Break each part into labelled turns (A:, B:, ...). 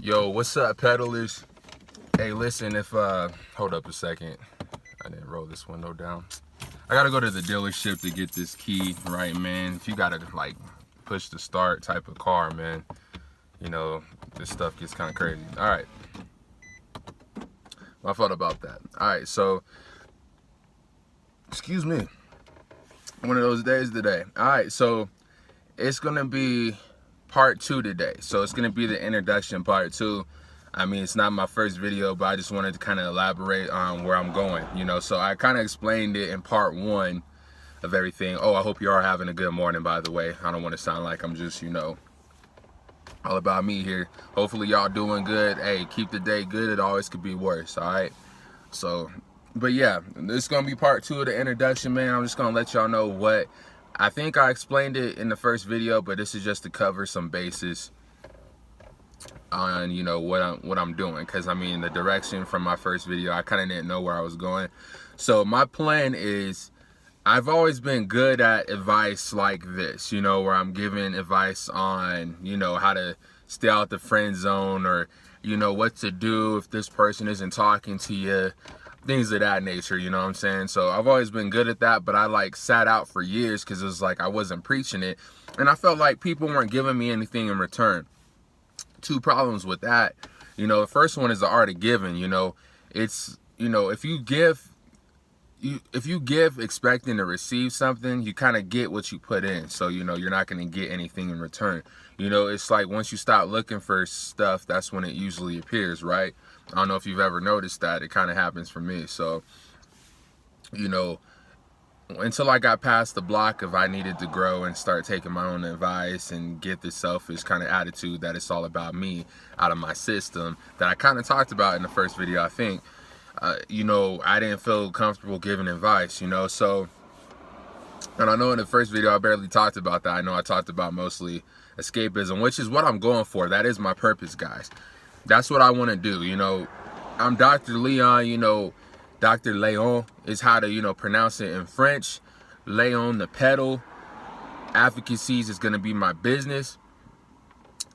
A: Yo, what's up, peddlers? Hey, listen, if hold up a second. I didn't roll this window down. I gotta go to the dealership to get this key, right, man? If you gotta like push the start type of car, man, you know, this stuff gets kind of crazy. All right, my fault about that. All right, so excuse me, one of those days today. All right, so it's gonna be part 2 today. So it's gonna be the introduction part 2. I mean, it's not my first video, but I just wanted to kind of elaborate on where I'm going, you know. So I kind of explained it in part 1 of everything. Oh, I hope you are having a good morning, by the way. I don't want to sound like I'm just, you know, all about me here. Hopefully y'all doing good. Hey, keep the day good. It always could be worse, all right? So, but yeah, this is gonna be part 2 of the introduction, man. I'm just gonna let y'all know what I think I explained it in the first video, but this is just to cover some bases on, you know, what I'm doing, because I mean, the direction from my first video, I kind of didn't know where I was going. So my plan is, I've always been good at advice like this, you know, where I'm giving advice on, you know, how to stay out the friend zone, or, you know, what to do if this person isn't talking to you, things of that nature, you know what I'm saying? So I've always been good at that, but I like sat out for years because it was like I wasn't preaching it, and I felt like people weren't giving me anything in return. 2 problems with that. You know, the first one is the art of giving. You know, it's, you know, if you give expecting to receive something, you kind of get what you put in. So, you know, you're not going to get anything in return. You know, it's like once you stop looking for stuff, that's when it usually appears, right? I don't know if you've ever noticed that. It kind of happens for me. So, you know, until I got past the block of I needed to grow and start taking my own advice and get this selfish kind of attitude that it's all about me out of my system that I kind of talked about in the first video, I think, you know, I didn't feel comfortable giving advice, you know. So, and I know in the first video I barely talked about that. I know I talked about mostly escapism, which is what I'm going for. That is my purpose, guys. That's what I want to do, you know. I'm Dr. Léon, you know. Dr. Léon is how to, you know, pronounce it in French. Léon the pedal. Advocacies is going to be my business.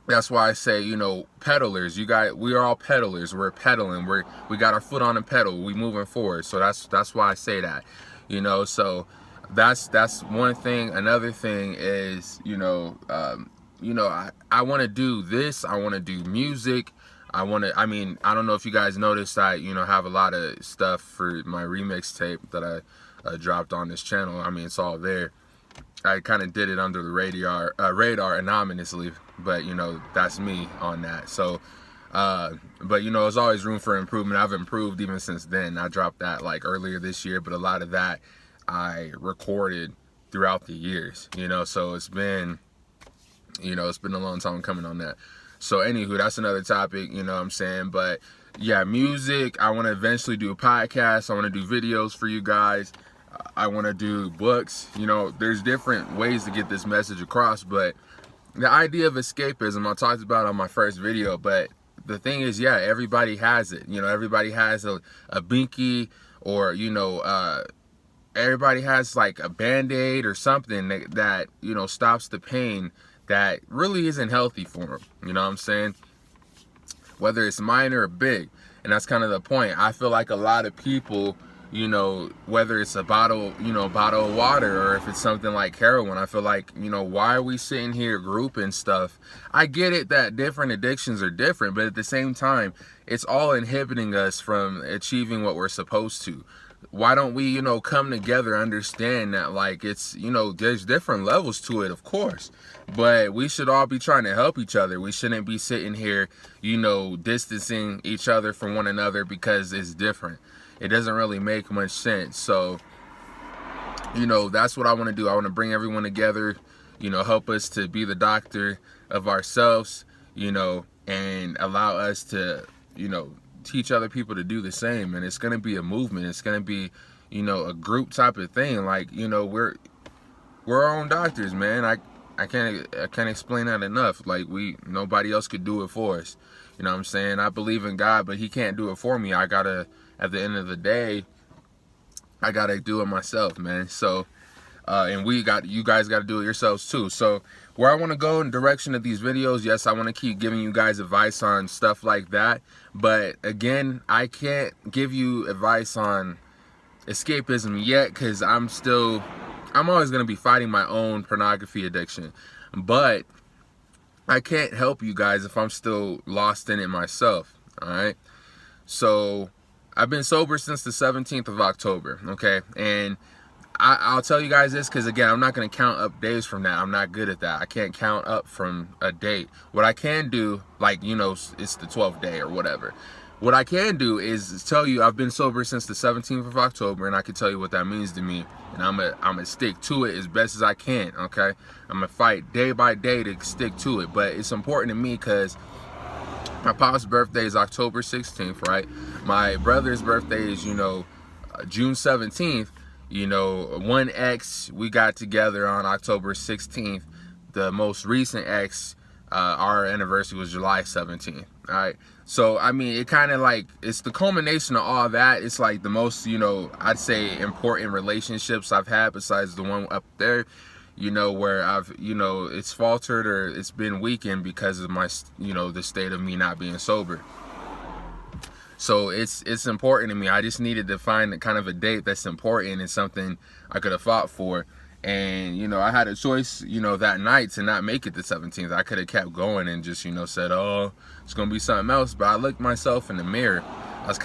A: That's why I say, you know, peddlers. We are all peddlers. We're pedaling. We got our foot on the pedal. We moving forward. So that's why I say that. You know, so that's one thing. Another thing is, you know, I want to do this. I want to do music. I mean, I don't know if you guys noticed, I, you know, have a lot of stuff for my remix tape that I dropped on this channel. I mean, it's all there. I kind of did it under the radar anonymously, but, you know, that's me on that. So, but, you know, there's always room for improvement. I've improved even since then. I dropped that like earlier this year, but a lot of that I recorded throughout the years, you know, so it's been, you know, it's been a long time coming on that. So anywho, that's another topic, you know what I'm saying? But yeah, music, I want to eventually do a podcast. I want to do videos for you guys. I want to do books. You know, there's different ways to get this message across, but the idea of escapism, I talked about on my first video, but the thing is, yeah, everybody has it. You know, everybody has a binky, or, you know, everybody has like a Band-Aid or something that, you know, stops the pain that really isn't healthy for them. You know what I'm saying? Whether it's minor or big. And that's kind of the point. I feel like a lot of people, you know, whether it's a bottle, you know, bottle of water, or if it's something like heroin, I feel like, you know, why are we sitting here grouping stuff? I get it that different addictions are different, but at the same time, it's all inhibiting us from achieving what we're supposed to. Why don't we, you know, come together, understand that, like, it's, you know, there's different levels to it, of course, but we should all be trying to help each other. We shouldn't be sitting here, you know, distancing each other from one another because it's different. It doesn't really make much sense. So, you know, that's what I want to do. I want to bring everyone together, you know, help us to be the doctor of ourselves, you know, and allow us to, you know, teach other people to do the same. And it's going to be a movement. It's going to be, you know, a group type of thing. Like, you know, we're our own doctors, man. I can't explain that enough. Like, nobody else could do it for us. You know what I'm saying? I believe in God, but he can't do it for me. I gotta, at the end of the day, I gotta do it myself, man. So, and you guys gotta do it yourselves too. So where I want to go in the direction of these videos, yes, I want to keep giving you guys advice on stuff like that. But again, I can't give you advice on escapism yet, because I'm always going to be fighting my own pornography addiction. But I can't help you guys if I'm still lost in it myself. All right. So I've been sober since the 17th of October. Okay. And I'll tell you guys this, because again, I'm not going to count up days from that. I'm not good at that. I can't count up from a date. What I can do, like, you know, it's the 12th day or whatever. What I can do is tell you I've been sober since the 17th of October, and I can tell you what that means to me. And I'm gonna stick to it as best as I can, okay? I'm gonna fight day by day to stick to it. But it's important to me because my pop's birthday is October 16th, right? My brother's birthday is, you know, June 17th. You know, one ex, we got together on October 16th. The most recent ex, our anniversary was July 17th. All right. So, I mean, it kind of like, it's the culmination of all that. It's like the most, you know, I'd say important relationships I've had besides the one up there, you know, where I've, you know, it's faltered or it's been weakened because of my, you know, the state of me not being sober. So it's important to me. I just needed to find kind of a date that's important and something I could have fought for. And, you know, I had a choice, you know, that night to not make it the 17th. I could have kept going and just, you know, said, oh, it's going to be something else. But I looked myself in the mirror. I was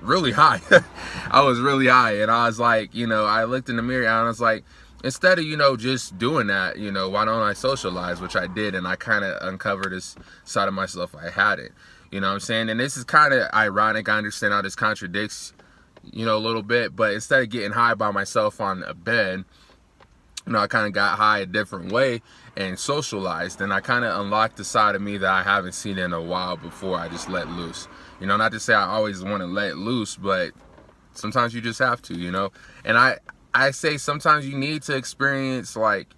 A: really high. I was really high. And I was like, you know, I looked in the mirror and I was like, instead of, you know, just doing that, you know, why don't I socialize, which I did, and I kind of uncovered this side of myself I had it. You know what I'm saying? And this is kind of ironic. I understand how this contradicts, you know, a little bit, but instead of getting high by myself on a bed, you know, I kind of got high a different way and socialized, and I kind of unlocked the side of me that I haven't seen in a while before I just let loose. You know, not to say I always want to let loose, but sometimes you just have to, you know. And I say sometimes you need to experience like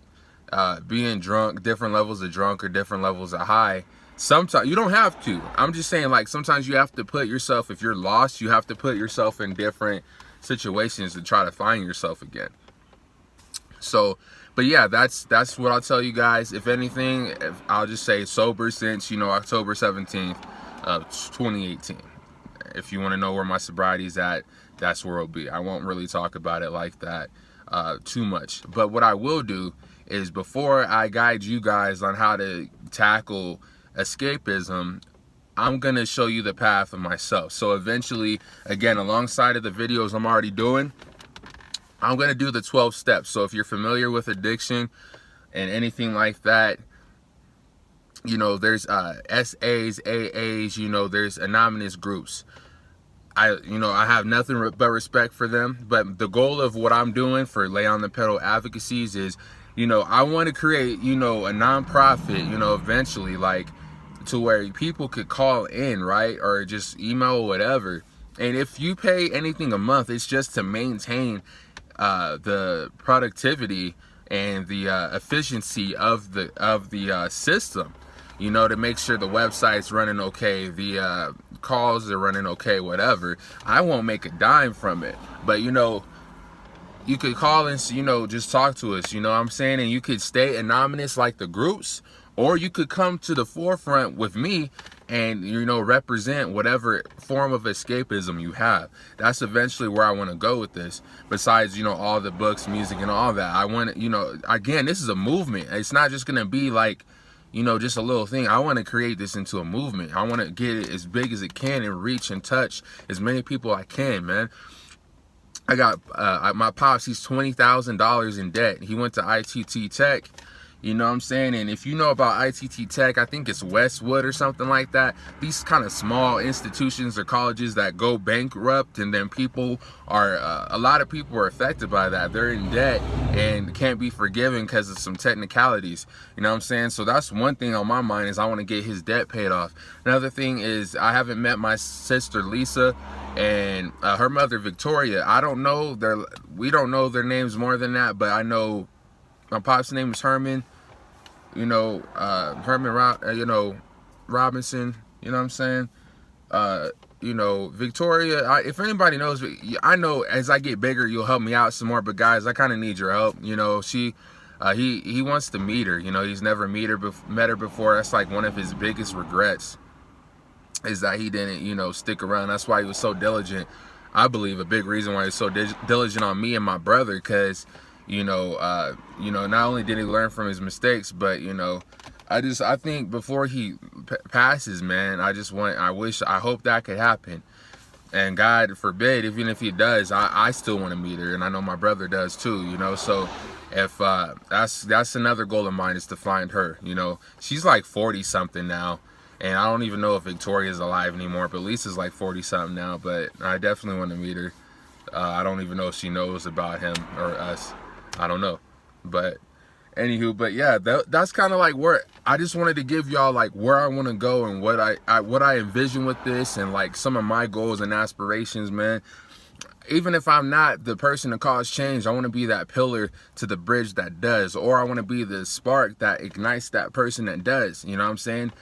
A: being drunk, different levels of drunk or different levels of high. Sometimes you don't have to. I'm just saying, like, sometimes you have to put yourself, if you're lost, you have to put yourself in different situations to try to find yourself again. So, but yeah, that's what I'll tell you guys. If anything, I'll just say sober since, you know, October 17th of 2018. If you want to know where my sobriety's at, that's where it'll be. I won't really talk about it like that too much. But what I will do is, before I guide you guys on how to tackle escapism, I'm going to show you the path of myself. So eventually, again, alongside of the videos I'm already doing, I'm going to do the 12 steps. So if you're familiar with addiction and anything like that, you know, there's SAs, AAs, you know, there's anonymous groups. I have nothing but respect for them. But the goal of what I'm doing for Léon the Pedal Advocacies is, you know, I want to create, you know, a nonprofit, you know, eventually, like, to where people could call in, right? Or just email or whatever. And if you pay anything a month, it's just to maintain the productivity and the efficiency of the system, you know, to make sure the website's running okay, the calls are running okay, whatever. I won't make a dime from it, but, you know, you could call and, you know, just talk to us, you know what I'm saying? And you could stay anonymous like the groups, or you could come to the forefront with me and, you know, represent whatever form of escapism you have. That's eventually where I want to go with this. Besides, you know, all the books, music, and all that, I want to, you know, again, this is a movement. It's not just going to be like, you know, just a little thing. I want to create this into a movement. I want to get it as big as it can and reach and touch as many people I can, man. I got my pops, he's $20,000 in debt. He went to ITT Tech. You know what I'm saying? And if you know about ITT Tech, I think it's Westwood or something like that. These kind of small institutions or colleges that go bankrupt, and then people are, a lot of people are affected by that. They're in debt and can't be forgiven because of some technicalities. You know what I'm saying? So that's one thing on my mind, is I want to get his debt paid off. Another thing is, I haven't met my sister Lisa and her mother Victoria. We don't know their names more than that, but I know my pop's name is Herman. You know, Robinson, you know what I'm saying? You you know, Victoria, if anybody knows, I know as I get bigger, you'll help me out some more. But guys, I kind of need your help. You know, he wants to meet her. You know, he's never met her before. That's like one of his biggest regrets, is that he didn't, you know, stick around. That's why he was so diligent. I believe a big reason why he's so diligent on me and my brother, because, you know, not only did he learn from his mistakes, but, you know, I think before he passes, man, I hope that could happen. And God forbid, even if he does, I still want to meet her, and I know my brother does too, you know. So if that's another goal of mine, is to find her. You know, she's like 40 something now, and I don't even know if Victoria's alive anymore, but Lisa's like 40 something now. But I definitely want to meet her. I don't even know if she knows about him or us. I don't know, but anywho, but yeah, that's kind of like where I just wanted to give y'all like where I want to go and what I envision with this, and like some of my goals and aspirations, man. Even if I'm not the person to cause change, I want to be that pillar to the bridge that does, or I want to be the spark that ignites that person that does. You know what I'm saying?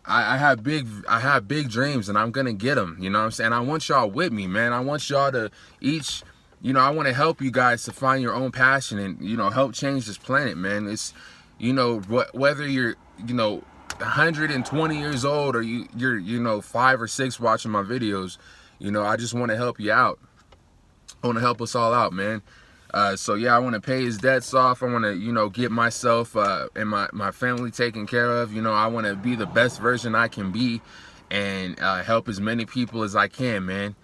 A: I have big dreams, and I'm gonna get them. You know what I'm saying? I want y'all with me, man. I want y'all to each, you know, I want to help you guys to find your own passion and, you know, help change this planet, man. It's, you know, whether you're, you know, 120 years old or you're, you know, 5 or 6 watching my videos, you know, I just want to help you out. I want to help us all out, man. So yeah, I want to pay his debts off. I want to, you know, get myself and my family taken care of. You know, I want to be the best version I can be, and help as many people as I can, man.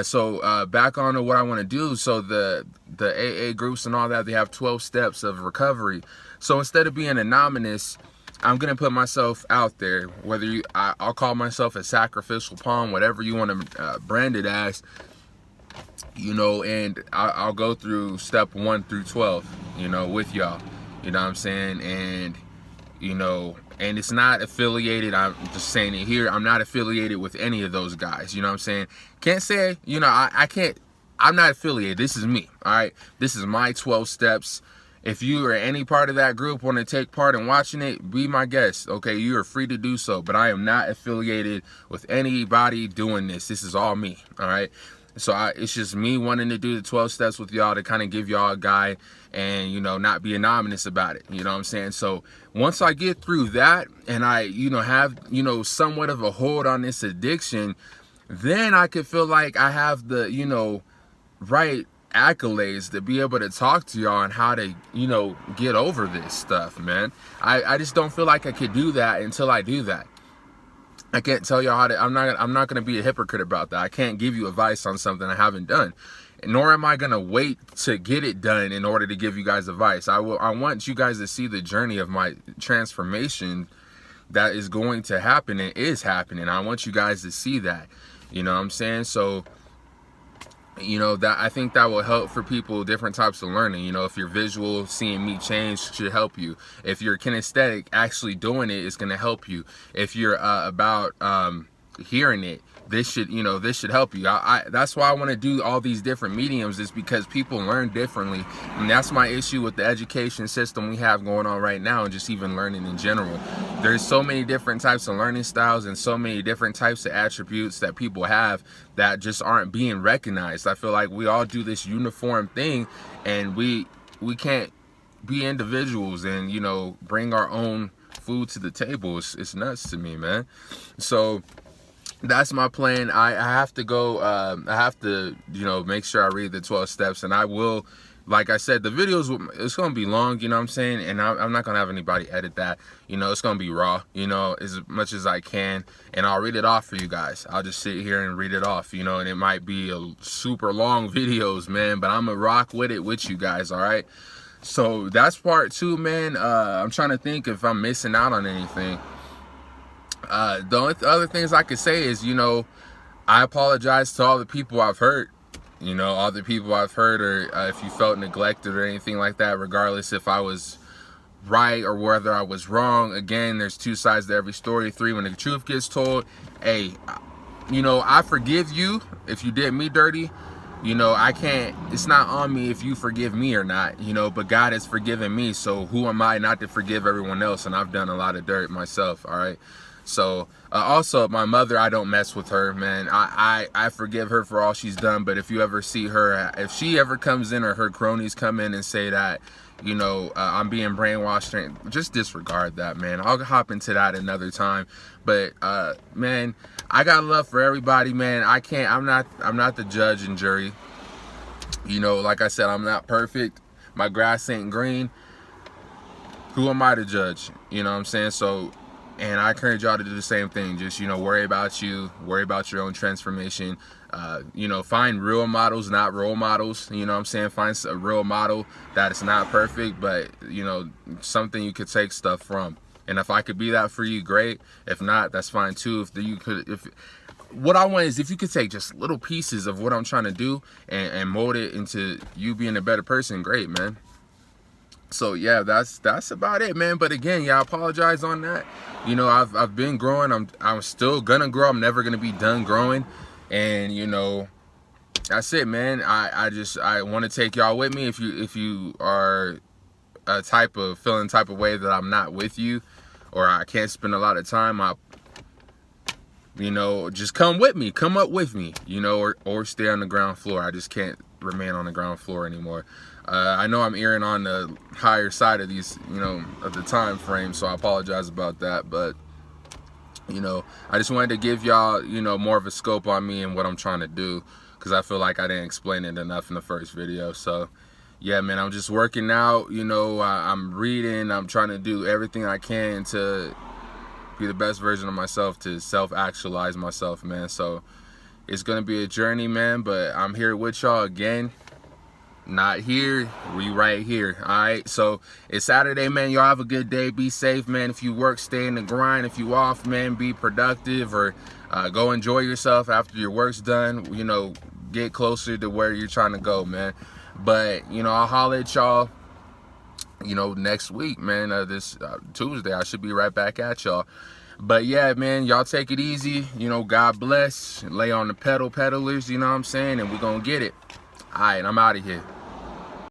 A: So back on to what I want to do. So the AA groups and all that, they have 12 steps of recovery. So instead of being anonymous, I'm gonna put myself out there. Whether I'll call myself a sacrificial pawn, whatever you want to brand it as. You know, and I'll go through step 1 through 12, you know, with y'all, you know what I'm saying? And, you know, and it's not affiliated, I'm just saying it here, I'm not affiliated with any of those guys, you know what I'm saying? Can't say, you know, I'm not affiliated. This is me, all right? This is my 12 steps. If you or any part of that group want to take part in watching it, be my guest, okay? You are free to do so, but I am not affiliated with anybody doing this. This is all me, all right? So it's just me wanting to do the 12 steps with y'all to kind of give y'all a guide and, you know, not be anonymous about it. You know what I'm saying? So once I get through that and I, you know, have, you know, somewhat of a hold on this addiction, then I could feel like I have the, you know, right accolades to be able to talk to y'all on how to, you know, get over this stuff, man. I just don't feel like I could do that until I do that. I can't tell y'all how to, I'm not going to be a hypocrite about that. I can't give you advice on something I haven't done. Nor am I going to wait to get it done in order to give you guys advice. I want you guys to see the journey of my transformation that is going to happen and is happening. I want you guys to see that. You know what I'm saying? So, you know, that I think that will help for people, different types of learning. You know, if you're visual, seeing me change should help you. If you're kinesthetic, actually doing it is going to help you. If you're about hearing it, this should help you. That's why I want to do all these different mediums, is because people learn differently. And that's my issue with the education system we have going on right now, and just even learning in general. There's so many different types of learning styles and so many different types of attributes that people have that just aren't being recognized. I feel like we all do this uniform thing, and we can't be individuals and, you know, bring our own food to the table. It's nuts to me, man. So that's my plan. I have to go, I have to, you know, make sure I read the 12 steps, and I will, like I said, the videos, it's going to be long, you know what I'm saying? And I'm not going to have anybody edit that, you know, it's going to be raw, you know, as much as I can, and I'll read it off for you guys. I'll just sit here and read it off, you know, and it might be a super long videos, man, but I'm going to rock with it with you guys, all right? So that's part 2, man. I'm trying to think if I'm missing out on anything. The only other things I could say is, you know, I apologize to all the people I've hurt. You know, all the people I've hurt, or if you felt neglected or anything like that, regardless if I was right or whether I was wrong. Again, there's 2 sides to every story. 3, when the truth gets told, hey, you know, I forgive you if you did me dirty. You know, it's not on me if you forgive me or not, you know, but God has forgiven me. So who am I not to forgive everyone else? And I've done a lot of dirt myself, all right? So also my mother, I don't mess with her, man. I forgive her for all she's done, but if you ever see her, if she ever comes in or her cronies come in and say that, you know, I'm being brainwashed, just disregard that, man. I'll hop into that another time. But man, I got love for everybody, man. I'm not the judge and jury. You know, like I said, I'm not perfect. My grass ain't green. Who am I to judge? You know what I'm saying? So, and I encourage y'all to do the same thing. Just, you know, worry about you, worry about your own transformation. You know, find real models, not role models. You know what I'm saying? Find a real model that is not perfect, but, you know, something you could take stuff from. And if I could be that for you, great. If not, that's fine too. What I want is if you could take just little pieces of what I'm trying to do and mold it into you being a better person, great, man. So yeah, that's about it, man. But again, yeah, I apologize on that. You know, I've been growing. I'm still gonna grow. I'm never gonna be done growing. And you know, that's it, man. I want to take y'all with me. If you are feeling type of way that I'm not with you, or I can't spend a lot of time, you know, just come with me, come up with me, you know, or stay on the ground floor. I just can't remain on the ground floor anymore. I know I'm erring on the higher side of these, you know, of the time frame, so I apologize about that. But, you know, I just wanted to give y'all, you know, more of a scope on me and what I'm trying to do, because I feel like I didn't explain it enough in the first video. So, yeah, man, I'm just working out, you know, I'm reading, I'm trying to do everything I can to be the best version of myself, to self-actualize myself, man. So it's gonna be a journey, man, but I'm here with y'all again. Not here, we right here. All right, so it's Saturday, man. Y'all have a good day. Be safe, man. If you work, stay in the grind. If you off, man, be productive, or go enjoy yourself after your work's done. You know, get closer to where you're trying to go, man. But you know, I'll holler at y'all, you know, next week, man. This Tuesday, I should be right back at y'all. But yeah, man, y'all take it easy. You know, God bless. Lay on the pedal, peddlers, you know what I'm saying? And we're gonna get it. All right, I'm out of here.